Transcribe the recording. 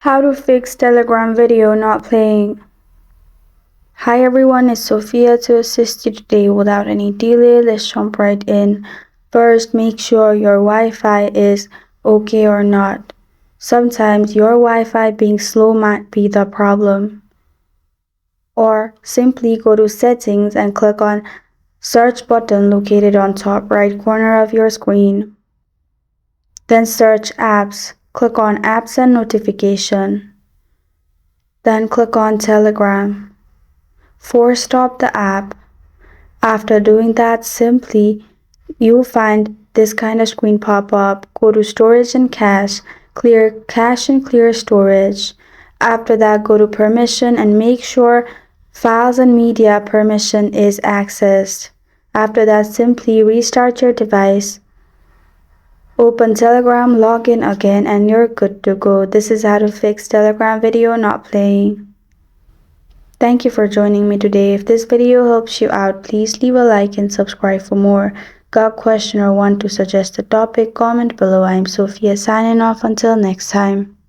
How to fix Telegram video not playing. Hi everyone, it's Sophia to assist you today without any delay. Let's jump right in. First, make sure your Wi-Fi is okay or not. Sometimes your Wi-Fi being slow might be the problem. Or simply go to settings and click on search button located on top right corner of your screen. Then search apps. Click on apps and notification. Then click on Telegram. Force stop the app. After doing that, simply you'll find this kind of screen pop up. Go to storage and cache, clear cache and clear storage. After that, go to permission and make sure files and media permission is accessed. After that, simply restart your device. Open Telegram, log in again, and you're good to go. This is how to fix Telegram video not playing. Thank you for joining me today. If this video helps you out, please leave a like and subscribe for more. Got a question or want to suggest a topic? Comment below. I'm Sophia signing off until next time.